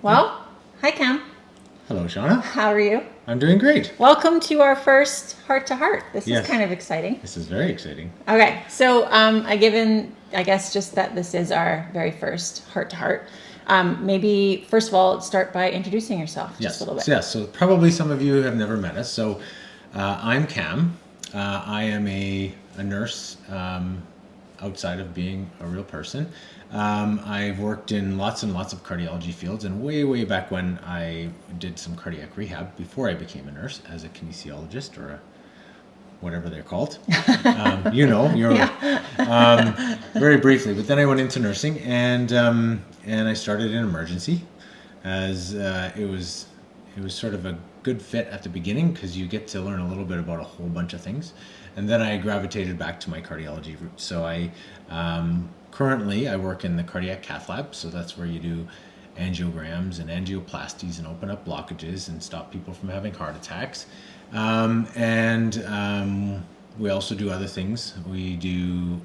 Well, hi Cam. Hello, Shauna. How are you? I'm doing great. Welcome to our first heart to heart. This is Yes. kind of exciting. This is very exciting. Okay, so I guess just that this is our very first heart to heart. Maybe first of all, start by introducing yourself just a little bit. Yes. So probably some of you have never met us. So I'm Cam. I am a nurse outside of being a real person. I've worked in lots and lots of cardiology fields, and way back when I did some cardiac rehab before I became a nurse as a kinesiologist or a whatever they're called. Very briefly. But then I went into nursing, and I started in emergency, as it was sort of a good fit at the beginning because you get to learn a little bit about a whole bunch of things, and then I gravitated back to my cardiology roots. So I currently I work in the cardiac cath lab, so that's where you do angiograms and angioplasties and open up blockages and stop people from having heart attacks. We also do other things. We do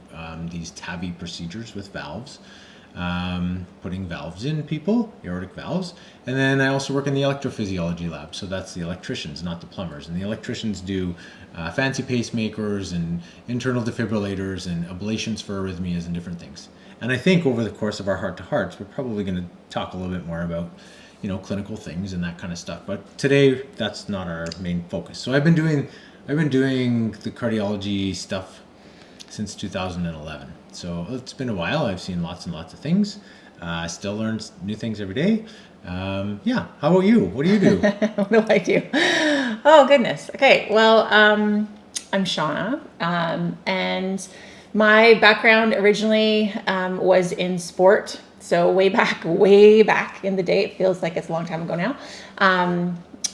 these TAVI procedures with valves, putting valves in people, aortic valves. And then I also work in the electrophysiology lab. So that's the electricians, not the plumbers. And the electricians do fancy pacemakers and internal defibrillators and ablations for arrhythmias and different things. And I think over the course of our heart-to-hearts, we're probably going to talk a little bit more about clinical things and that kind of stuff. But today, that's not our main focus. So I've been doing the cardiology stuff since 2011. So it's been a while. I've seen lots and lots of things. I still learn new things every day. How about you? What do you do? What do I do? Oh, goodness. Okay, well, I'm Shauna, and my background originally was in sport. So way back in the day, it feels like it's a long time ago now.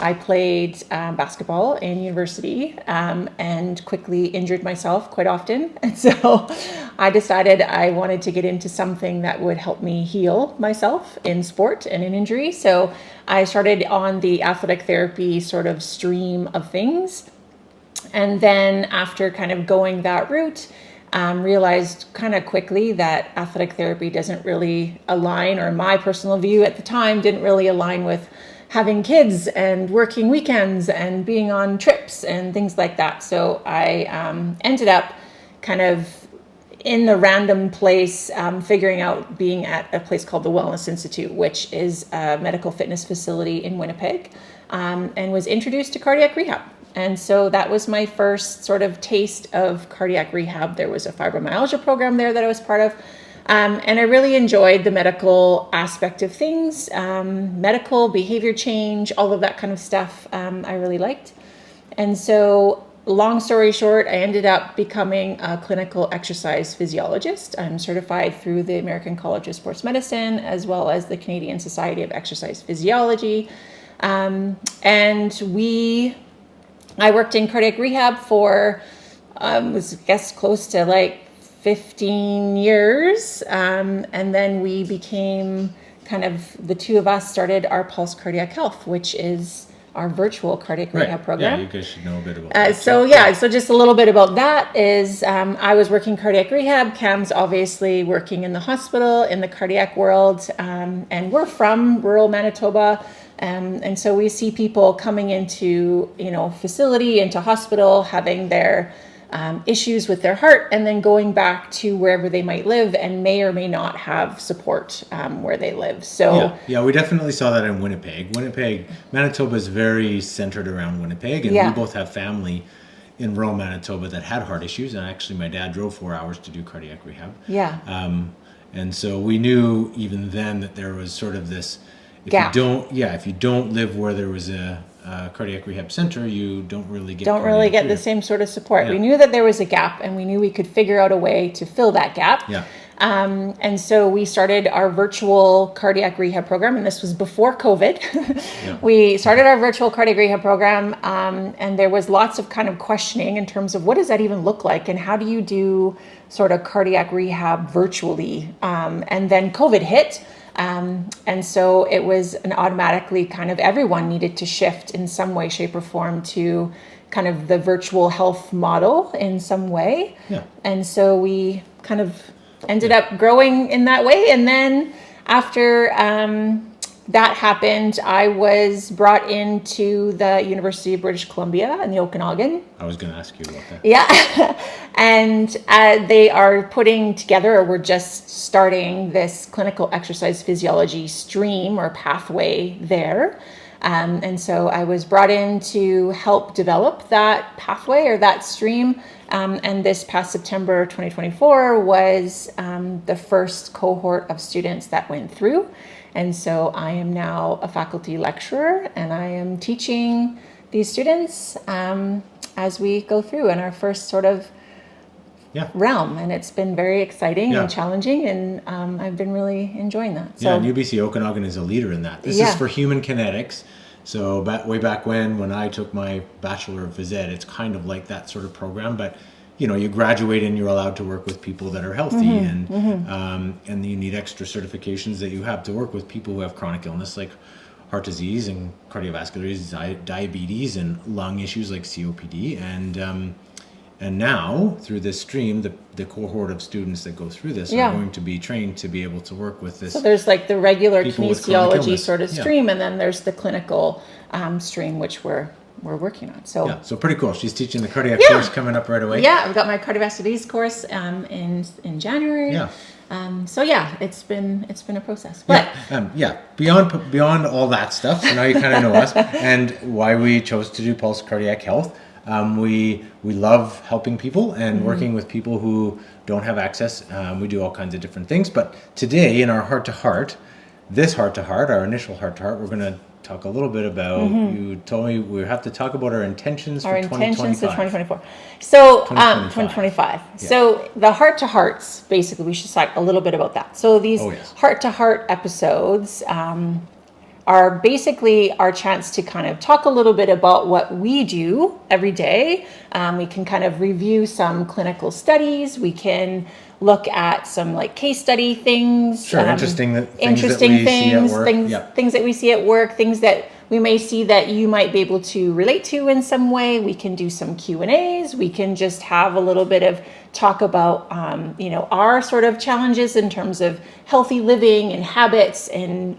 I played basketball in university and quickly injured myself quite often. And so I decided I wanted to get into something that would help me heal myself in sport and in injury. So I started on the athletic therapy sort of stream of things. And then after kind of going that route, realized kind of quickly that athletic therapy doesn't really align, or my personal view at the time didn't really align with having kids and working weekends and being on trips and things like that. So I ended up kind of in the random place, figuring out being at a place called the Wellness Institute, which is a medical fitness facility in Winnipeg, and was introduced to cardiac rehab. And so that was my first sort of taste of cardiac rehab. There was a fibromyalgia program there that I was part of. And I really enjoyed the medical aspect of things, medical behavior change, all of that kind of stuff I really liked. And so long story short, I ended up becoming a clinical exercise physiologist. I'm certified through the American College of Sports Medicine, as well as the Canadian Society of Exercise Physiology. I worked in cardiac rehab for, close to like 15 years. And then we became the two of us started our Pulse Cardiac Health, which is our virtual cardiac rehab program. Yeah, you guys should know a bit about that. So just a little bit about that is I was working cardiac rehab. Cam's obviously working in the hospital, in the cardiac world. And we're from rural Manitoba. And so we see people coming into, facility, into hospital, having their issues with their heart, and then going back to wherever they might live and may or may not have support where they live. So yeah, we definitely saw that in Winnipeg. Manitoba is very centered around Winnipeg, and we both have family in rural Manitoba that had heart issues. And actually, my dad drove 4 hours to do cardiac rehab. Yeah. And so we knew even then that there was sort of this. Gap. If you don't live where there was a cardiac rehab center, you don't really get the same sort of support. Yeah. We knew that there was a gap, and we knew we could figure out a way to fill that gap. Yeah. And so we started our virtual cardiac rehab program, and this was before COVID. Yeah. We started our virtual cardiac rehab program, and there was lots of kind of questioning in terms of what does that even look like, and how do you do sort of cardiac rehab virtually? And then COVID hit. And so it was an automatically kind of everyone needed to shift in some way, shape, or form to kind of the virtual health model in some way. Yeah. And so we kind of ended up growing in that way. And then after that happened, I was brought into the University of British Columbia in the Okanagan. I was going to ask you about that. Yeah. And they are putting together, or we're just starting this clinical exercise physiology stream or pathway there. And so I was brought in to help develop that pathway or that stream. And this past September 2024 was the first cohort of students that went through. And so I am now a faculty lecturer, and I am teaching these students as we go through in our first sort of realm. And it's been very exciting and challenging, and I've been really enjoying that. So, and UBC Okanagan is a leader in that. This is for human kinetics. So way back when I took my Bachelor of Phys Ed, it's kind of like that sort of program, but you graduate and you're allowed to work with people that are healthy, and you need extra certifications that you have to work with people who have chronic illness like heart disease and cardiovascular disease, diabetes, and lung issues like COPD. And now through this stream, the cohort of students that go through this are going to be trained to be able to work with this. So there's like the regular kinesiology sort of stream, and then there's the clinical stream, which we're working on. So so pretty cool. She's teaching the cardiac course coming up right away. Yeah, I've got my cardiovascular disease course in January. So it's been a process. But beyond all that stuff, so now you kind of know us and why we chose to do Pulse Cardiac Health. We love helping people and working with people who don't have access. We do all kinds of different things. But today in our heart-to-heart, our initial heart-to-heart, we're going to talk a little bit about, you told me we have to talk about our intentions for 2024. So 2025. So the heart-to-hearts, basically, we should talk a little bit about that. So these heart-to-heart episodes are basically our chance to kind of talk a little bit about what we do every day. We can kind of review some clinical studies. We can look at some like case study things. Sure, interesting things that we see at work, things that we may see that you might be able to relate to in some way. We can do some Q&As. We can just have a little bit of talk about, our sort of challenges in terms of healthy living and habits and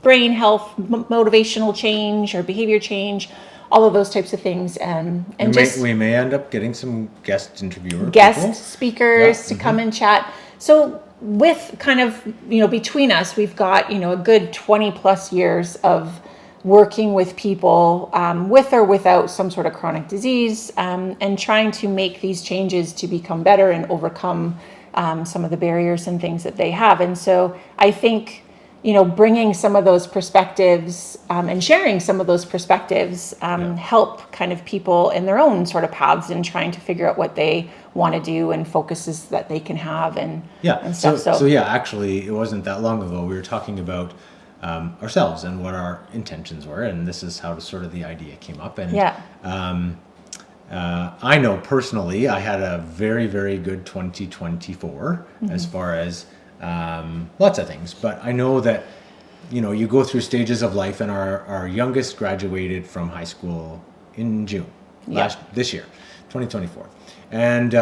brain health, motivational change or behavior change, all of those types of things. We may end up getting some guest speakers to come and chat. So with kind of, between us, we've got, a good 20 plus years of working with people with or without some sort of chronic disease, and trying to make these changes to become better and overcome some of the barriers and things that they have. And so I think, bringing some of those perspectives and sharing some of those perspectives help kind of people in their own sort of paths and trying to figure out what they want to do and focuses that they can have and stuff. So actually, it wasn't that long ago we were talking about ourselves and what our intentions were, and this is how the idea came up. And I know personally I had a very, very good 2024 as far as lots of things, but I know that you go through stages of life, and our youngest graduated from high school in June this year, 2024. And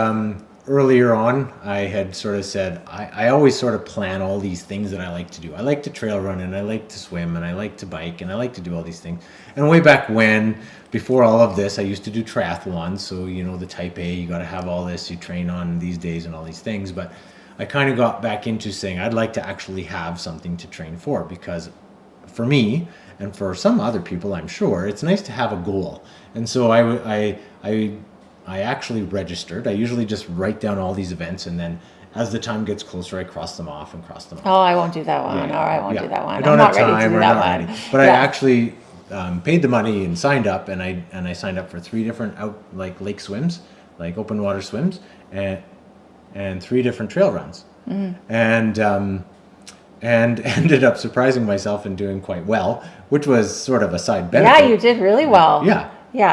earlier on, I had sort of said I always sort of plan all these things that I like to do. I like to trail run, and I like to swim, and I like to bike, and I like to do all these things. And way back when, before all of this, I used to do triathlons. So the type A, you got to have all this, you train on these days and all these things. But I kind of got back into saying I'd like to actually have something to train for, because for me and for some other people, I'm sure, it's nice to have a goal. And so I actually registered. I usually just write down all these events, and then as the time gets closer, I cross them off. Oh, I won't do that one. I won't do that one. I don't have time. We're not ready. But I actually paid the money and signed up, and I signed up for 3 different lake swims, like open water swims, and 3 different trail runs, and ended up surprising myself and doing quite well, which was sort of a side benefit. Yeah, you did really well.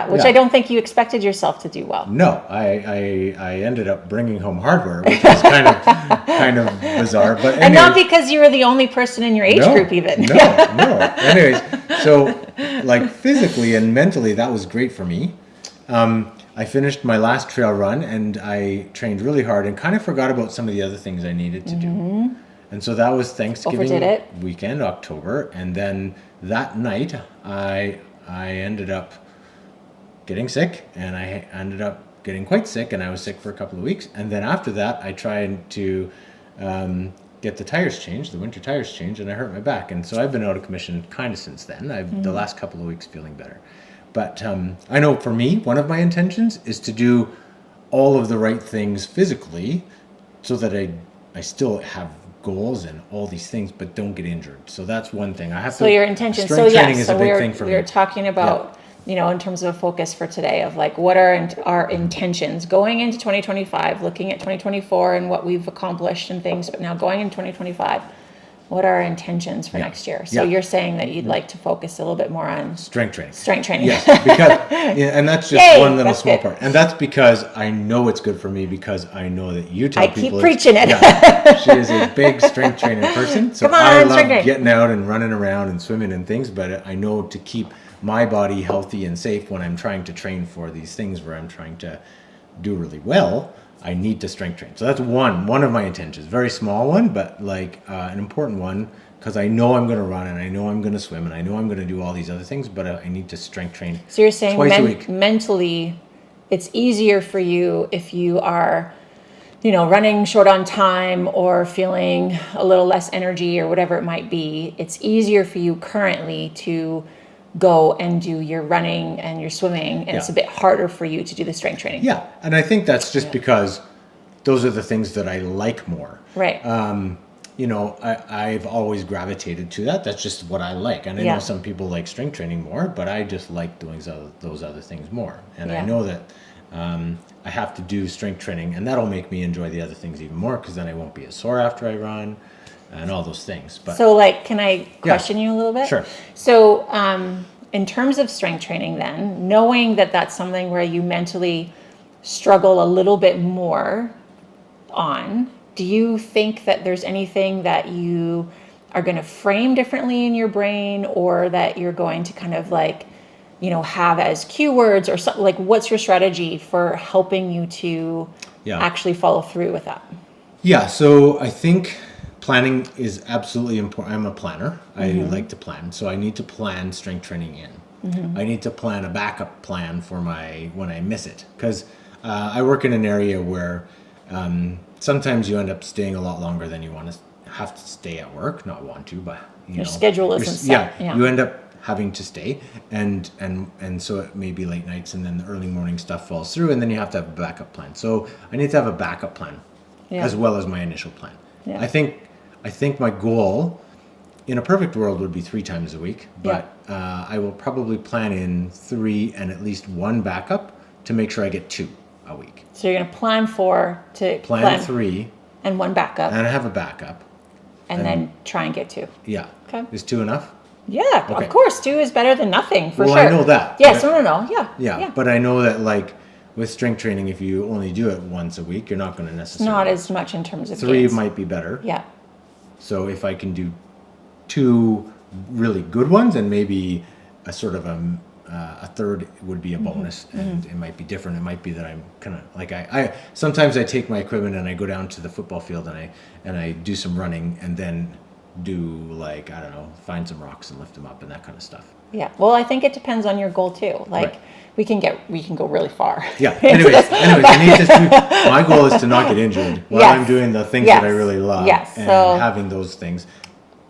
Which I don't think you expected yourself to do well. No, I ended up bringing home hardware, which was kind of bizarre. But and not because you were the only person in your age group, even. No. Anyways, so physically and mentally, that was great for me. I finished my last trail run, and I trained really hard and kind of forgot about some of the other things I needed to do. And so that was Thanksgiving Overdid it. weekend, October, and then that night I ended up getting sick, and I ended up getting quite sick, and I was sick for a couple of weeks. And then after that, I tried to get the tires changed, the winter tires changed, and I hurt my back. And so I've been out of commission kind of since then. The last couple of weeks feeling better. But I know for me, one of my intentions is to do all of the right things physically so that I still have goals and all these things, but don't get injured. So that's one thing. I have So to. your intention. Strength So training yes, is so a big thing for me. we're talking about, you know, in terms of a focus for today of like what are our intentions going into 2025, looking at 2024 and what we've accomplished and things, but now going into 2025, what are our intentions for next year? So you're saying that you'd like to focus a little bit more on Strength training. strength training. Yes, because and that's just Yay, one little that's small good. part, and that's because I know it's good for me because I know that you tell I people. keep preaching it. Yeah, she is a big strength training person, so Come on, I love strength training. getting out and running around and swimming and things. But I know to keep my body healthy and safe when I'm trying to train for these things where I'm trying to do really well, I need to strength train. So that's one of my intentions. Very small one, but like an important one. Because I know I'm going to run and I know I'm going to swim and I know I'm going to do all these other things, but I need to strength train. So you're saying twice a week. mentally, it's easier for you if you are, you know, running short on time or feeling a little less energy or whatever it might be. It's easier for you currently to go and do your running and your swimming, and it's a bit harder for you to do the strength training. Yeah, and I think that's just because those are the things that I like more. Right. You know, I've always gravitated to that. That's just what I like. And I know some people like strength training more, but I just like doing those other things more. And I know that I have to do strength training, and that'll make me enjoy the other things even more because then I won't be as sore after I run and all those things. But so, like, can I question you a little bit? Sure. So, in terms of strength training, then, knowing that that's something where you mentally struggle a little bit more on, do you think that there's anything that you are going to frame differently in your brain, or that you're going to kind of like, you know, have as keywords or something? Like, what's your strategy for helping you to actually follow through with that? Yeah, so I think planning is absolutely important. I'm a planner. I like to plan. So I need to plan strength training in. I need to plan a backup plan for when I miss it. Because I work in an area where sometimes you end up staying a lot longer than you want to have to stay at work. Not want to, but Your schedule isn't set. Yeah, you end up having to stay, and so it may be late nights, and then the early morning stuff falls through, and then you have to have a backup plan. So I need to have a backup plan as well as my initial plan. Yeah. I think my goal in a perfect world would be 3 times a week, but I will probably plan in 3 and at least 1 backup to make sure I get 2 a week. So you're going to plan 3 and 1 backup, and I have a backup, and then try and get 2. Yeah. Okay. Is 2 enough? Yeah, Okay. Of course. 2 is better than nothing, for sure. Well, I know that. Yes, no. Yeah, but I know that like with strength training, if you only do it once a week, you're not going to necessarily. Not as much in terms of 3 gains. might be better. Yeah. So if I can do 2 really good ones and maybe a sort of a third would be a bonus, and it might be different. It might be that I'm kind of like I sometimes I take my equipment and I go down to the football field and I do some running and then do like I don't know, find some rocks and lift them up and that kind of stuff. Yeah. Well, I think it depends on your goal too. Like we can go really far. Yeah. Anyways, I need to. My goal is to not get injured while I'm doing the things that I really love. Yes. And so having those things.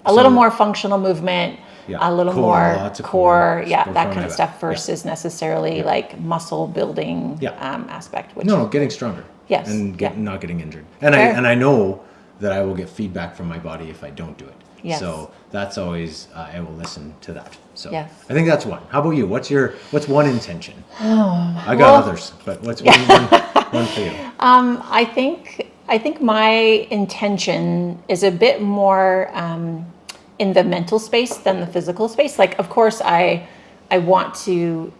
A little more functional movement. Yeah. A little Core, more core, that kind of stuff versus necessarily like muscle building aspect. Which getting stronger. Yes. And not getting injured. And I know that I will get feedback from my body if I don't do it. Yes. So that's always I will listen to that. So yes. I think that's one. How about you? What's one intention? I got others, but what's one for you? I think my intention is a bit more in the mental space than the physical space. Like, of course, I want to,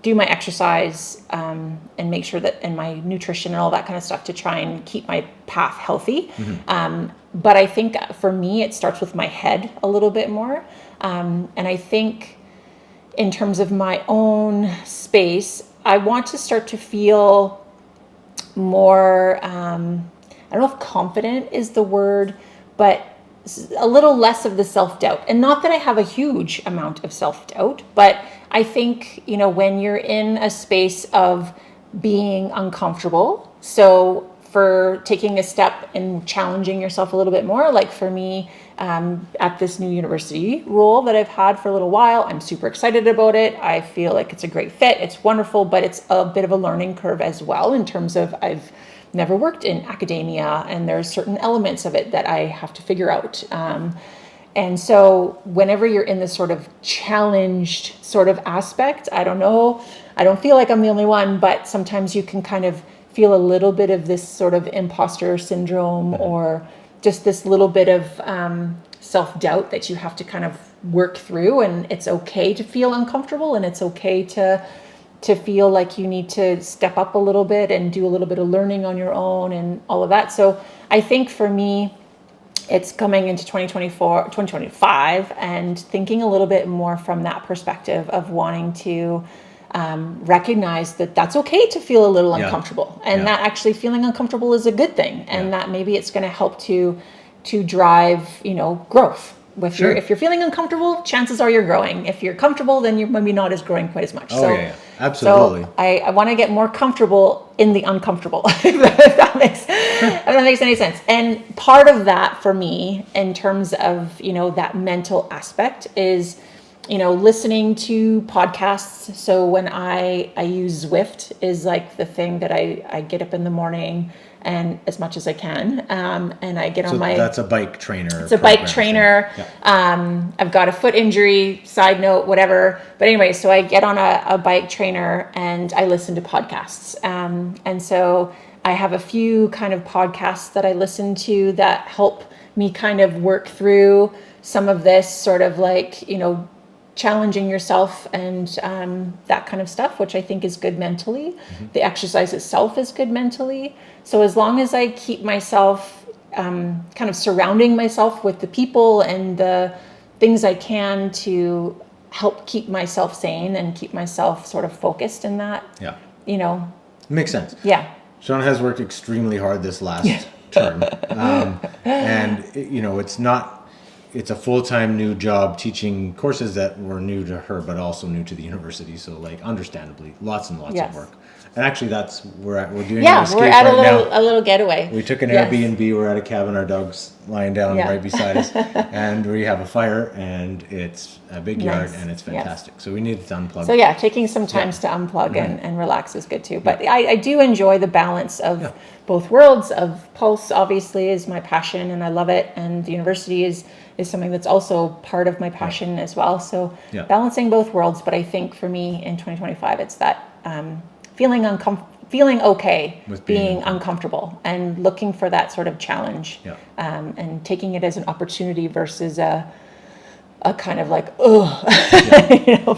do my exercise and make sure that, and my nutrition and all that kind of stuff to try and keep my path healthy. But I think for me, it starts with my head a little bit more. And I think in terms of my own space, I want to start to feel more, I don't know if confident is the word, but a little less of the self-doubt. And not that I have a huge amount of self-doubt, but I think, when you're in a space of being uncomfortable, so for taking a step and challenging yourself a little bit more, like for me, at this new university role that I've had for a little while, I'm super excited about it. I feel like it's a great fit. It's wonderful, but it's a bit of a learning curve as well, in terms of I've never worked in academia, and there's certain elements of it that I have to figure out. And so whenever you're in this sort of challenged sort of aspect, I don't know, I don't feel like I'm the only one, but sometimes you can kind of feel a little bit of this sort of imposter syndrome, or just this little bit of self-doubt that you have to kind of work through. And it's okay to feel uncomfortable, and it's okay to feel like you need to step up a little bit and do a little bit of learning on your own and all of that. So I think for me, it's coming into 2025 and thinking a little bit more from that perspective of wanting to recognize that that's okay to feel a little uncomfortable, and that actually feeling uncomfortable is a good thing, and that maybe it's going to help to drive, growth. If you're feeling uncomfortable, chances are you're growing. If you're comfortable, then you're maybe not as growing quite as much. Absolutely. So I want to get more comfortable in the uncomfortable, if that makes any sense. And part of that for me, in terms of, that mental aspect, is, listening to podcasts. So when I use Zwift is like the thing that I get up in the morning, and as much as I can, and I get on my... That's a bike trainer. It's a bike trainer. I've got a foot injury, side note, whatever. But anyway, so I get on a bike trainer and I listen to podcasts. And so I have a few kind of podcasts that I listen to that help me kind of work through some of this sort of like, challenging yourself and that kind of stuff, which I think is good mentally. Mm-hmm. The exercise itself is good mentally. So as long as I keep myself kind of surrounding myself with the people and the things I can to help keep myself sane and keep myself sort of focused in that, Makes sense. Yeah. Shauna has worked extremely hard this last term. And, it's a full-time new job teaching courses that were new to her, but also new to the university. So, understandably, lots and lots of work. And actually, that's we're doing. Yeah, we're at a little getaway. We took an Airbnb. We're at a cabin. Our dog's lying down right beside us, and we have a fire, and it's a big yard, and it's fantastic. So we needed to unplug. So taking some times to unplug and relax is good too. But I do enjoy the balance of both worlds. Of Pulse, obviously, is my passion, and I love it, and the university is something that's also part of my passion as well. So balancing both worlds. But I think for me in 2025, it's that feeling okay with being uncomfortable and looking for that sort of challenge, and taking it as an opportunity versus a kind of like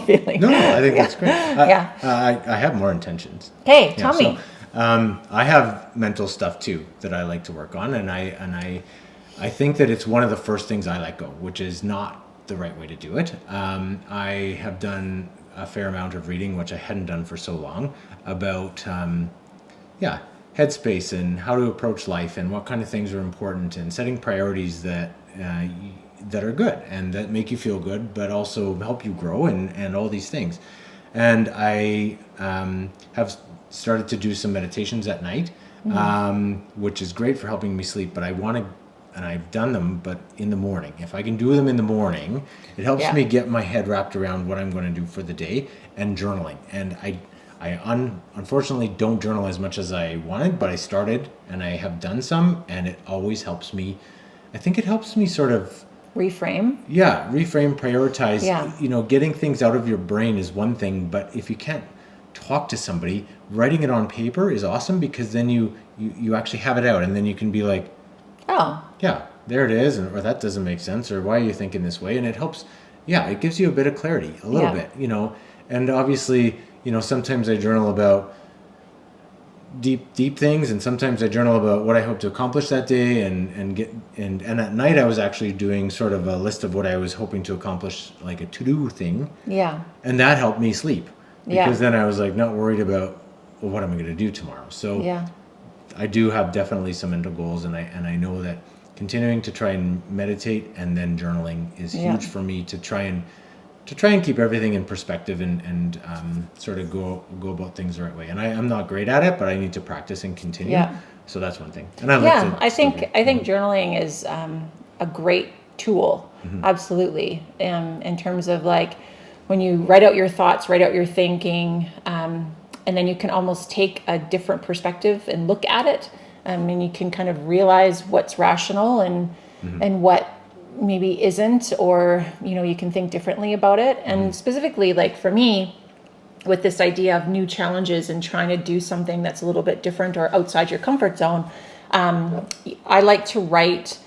feeling. No, I think that's great. I have more intentions. Okay, tell me. I have mental stuff too that I like to work on, and I think that it's one of the first things I let go, which is not the right way to do it. I have done a fair amount of reading, which I hadn't done for so long, about headspace and how to approach life and what kind of things are important, and setting priorities that are good and that make you feel good, but also help you grow and all these things. And I have started to do some meditations at night, which is great for helping me sleep, but and I've done them, but in the morning. If I can do them in the morning, it helps me get my head wrapped around what I'm going to do for the day, and journaling. And I unfortunately don't journal as much as I wanted, but I started and I have done some, and it always helps me. I think it helps me sort of reframe, prioritize. Getting things out of your brain is one thing, but if you can't talk to somebody, writing it on paper is awesome, because then you actually have it out, and then you can be like, oh yeah, there it is, or that doesn't make sense, or why are you thinking this way? And it helps. It gives you a bit of clarity, a little bit, and obviously, sometimes I journal about deep things, and sometimes I journal about what I hope to accomplish that day, and at night I was actually doing sort of a list of what I was hoping to accomplish, like a to-do thing. Yeah. And that helped me sleep, because then I was like not worried about, well, what am I going to do tomorrow? So I do have definitely some mental goals, and I know that continuing to try and meditate and then journaling is Yeah. huge for me to try and keep everything in perspective and sort of go about things the right way. And I'm not great at it, but I need to practice and continue. Yeah. So that's one thing. And I Yeah, like to I still think be- I think journaling is a great tool, absolutely. In terms of like when you write out your thoughts, write out your thinking, and then you can almost take a different perspective and look at it, and you can kind of realize what's rational and what maybe isn't, or you can think differently about it. And specifically, like for me, with this idea of new challenges and trying to do something that's a little bit different or outside your comfort zone, I like to write,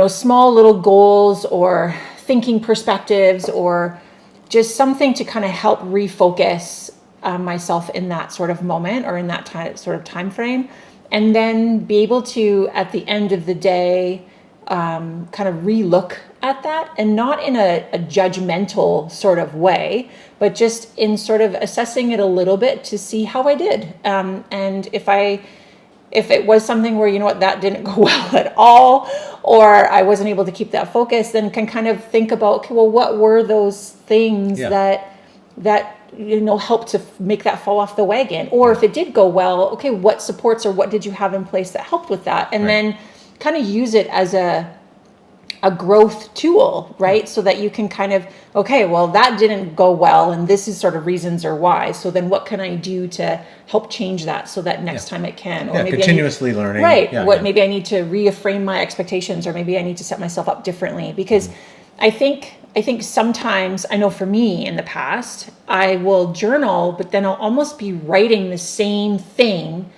small little goals or thinking perspectives or just something to kind of help refocus myself in that sort of moment or in that sort of time frame, and then be able to, at the end of the day, kind of relook at that, and not in a judgmental sort of way, but just in sort of assessing it a little bit to see how I did. And if it was something where, that didn't go well at all, or I wasn't able to keep that focus, then can kind of think about, okay, well, what were those things that helped to make that fall off the wagon? Or if it did go well, okay, what supports or what did you have in place that helped with that? And then kind of use it as a growth tool, right? So that you can kind of, okay, well, that didn't go well, and this is sort of reasons or why. So then what can I do to help change that so that next time it can? Or maybe continuously learning. Right. Maybe I need to reframe my expectations, or maybe I need to set myself up differently. Because I think sometimes, I know for me in the past, I will journal, but then I'll almost be writing the same thing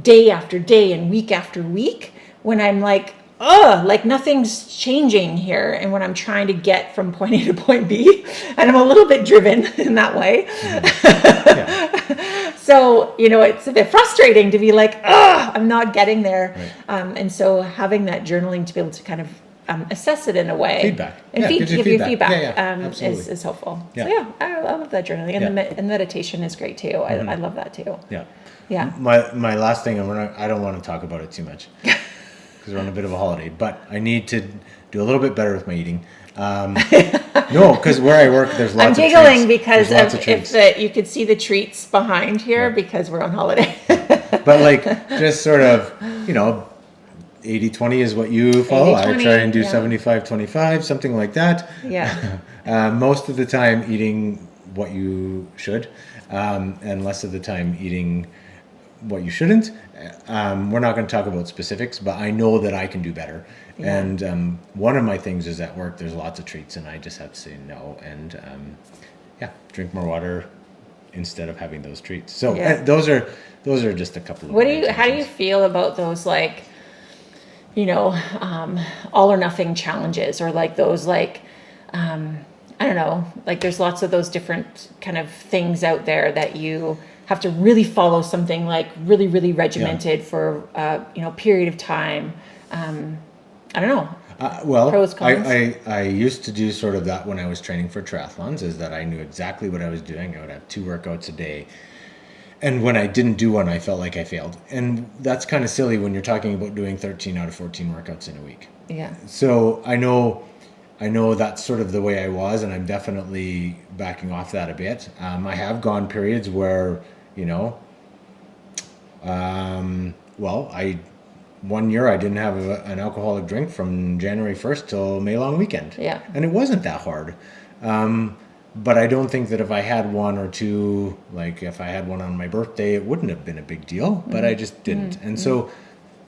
day after day and week after week, when I'm like, like nothing's changing here. And when I'm trying to get from point A to point B, and I'm a little bit driven in that way. So, it's a bit frustrating to be like, I'm not getting there. Right. And so having that journaling to be able to kind of assess it in a way. Feedback. And gives give you feedback absolutely. is helpful. Yeah. So I love that journaling. And, and meditation is great too. I love that too. Yeah. Yeah. My last thing, I don't want to talk about it too much because we're on a bit of a holiday, but I need to do a little bit better with my eating. No, because where I work, there's lots of treats. I'm giggling because if you could see the treats behind here because we're on holiday. But like just sort of, 80-20 is what you follow. 80-20, I try and do 75-25, something like that. Yeah. Most of the time eating what you should, and less of the time eating what you shouldn't. We're not going to talk about specifics, but I know that I can do better. Yeah. And one of my things is at work, there's lots of treats, and I just have to say no. And drink more water instead of having those treats. So those are just a couple of. How do you feel about those, like, all or nothing challenges, or like those, like, I don't know, like there's lots of those different kind of things out there that you have to really follow something like really, really regimented for period of time. I don't know. Pros, cons. I used to do sort of that when I was training for triathlons, is that I knew exactly what I was doing. I would have 2 workouts a day. And when I didn't do one, I felt like I failed. And that's kind of silly when you're talking about doing 13 out of 14 workouts in a week. Yeah. So I know that's sort of the way I was, and I'm definitely backing off that a bit. I have gone periods where, one year I didn't have an alcoholic drink from January 1st till May long weekend. Yeah. And it wasn't that hard. But I don't think that if I had 1 or 2, like if I had one on my birthday, it wouldn't have been a big deal, but I just didn't. And so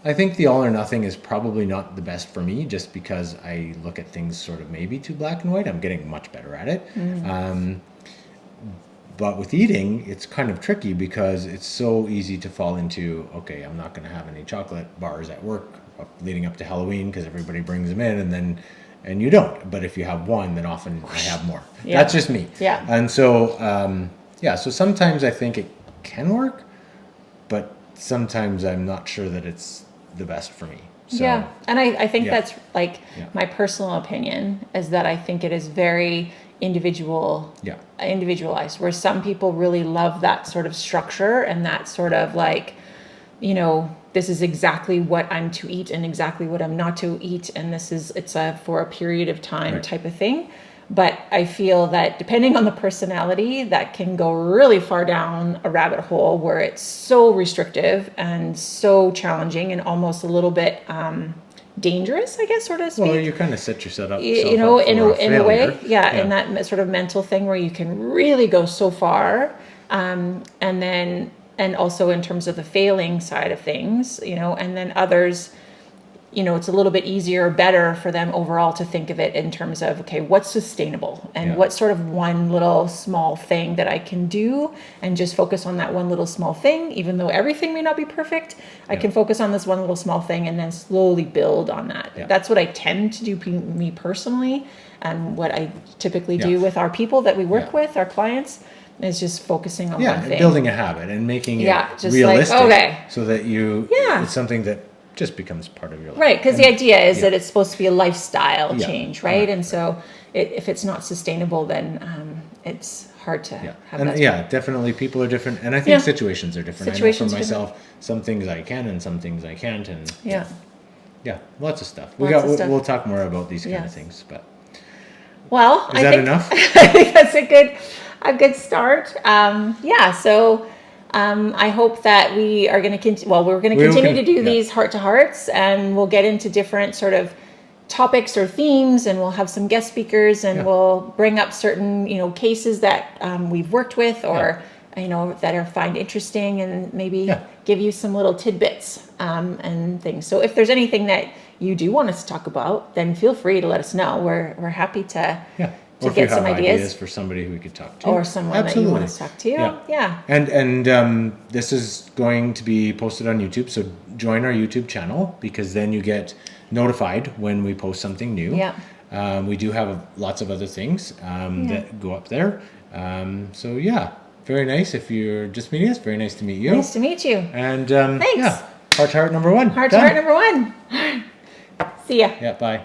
I think the all or nothing is probably not the best for me, just because I look at things sort of maybe too black and white. I'm getting much better at it. But with eating, it's kind of tricky because it's so easy to fall into, okay, I'm not going to have any chocolate bars at work leading up to Halloween because everybody brings them in, and you don't. But if you have one, then often I have more. Yeah. That's just me. Yeah. And so, so sometimes I think it can work, but sometimes I'm not sure that it's the best for me. So, yeah. And I think that's like my personal opinion, is that I think it is very individualized, where some people really love that sort of structure and that sort of like this is exactly what I'm to eat and exactly what I'm not to eat, and it's a for a period of time Right. type of thing. But I feel that depending on the personality, that can go really far down a rabbit hole where it's so restrictive and so challenging and almost a little bit dangerous, I guess, so to speak. Well, you kind of set yourself up, You know, for a in a failure. way, yeah, in that sort of mental thing where you can really go so far, and also in terms of the failing side of things, and then others, it's a little bit easier, better for them overall to think of it in terms of, okay, what's sustainable and Yeah. what sort of one little small thing that I can do and just focus on that one little small thing, even though everything may not be perfect. I can focus on this one little small thing and then slowly build on that. Yeah. That's what I tend to do, me personally, and what I typically do Yeah. with our people that we work Yeah. with, our clients, is just focusing on Yeah, one thing. building a habit and making it just like, realistic, okay. so that Yeah. it's something that just becomes part of your life. Right, because the idea is yeah. that it's supposed to be a lifestyle Yeah. change, right? Right, And so if it's not sustainable, then it's hard to have And that. definitely people are different, and I think Yeah. situations are different. Situations I are know for myself, some things I can and some things I can't, and Yeah. yeah, lots of stuff. Lots of stuff. We'll talk more about these kind of Yes. things, but Well, is that enough? I think that's a good start. So I hope that we are going to continue. Well, we're going to continue to do these heart to hearts, and we'll get into different sort of topics or themes, and we'll have some guest speakers, and we'll bring up certain cases that we've worked with, or that are find interesting, and maybe give you some little tidbits and things. So if there's anything that you do want us to talk about, then feel free to let us know. We're happy to or if get you have some ideas for somebody who we could talk to, or someone absolutely. that you want us to talk to. Yeah. And this is going to be posted on YouTube, so join our YouTube channel, because then you get notified when we post something new. Yeah. We do have lots of other things that go up there. So very nice. If you're just meeting us, very nice to meet you. Nice to meet you. And Thanks. heart to heart number one. Heart to heart number one. See ya. Yeah, bye.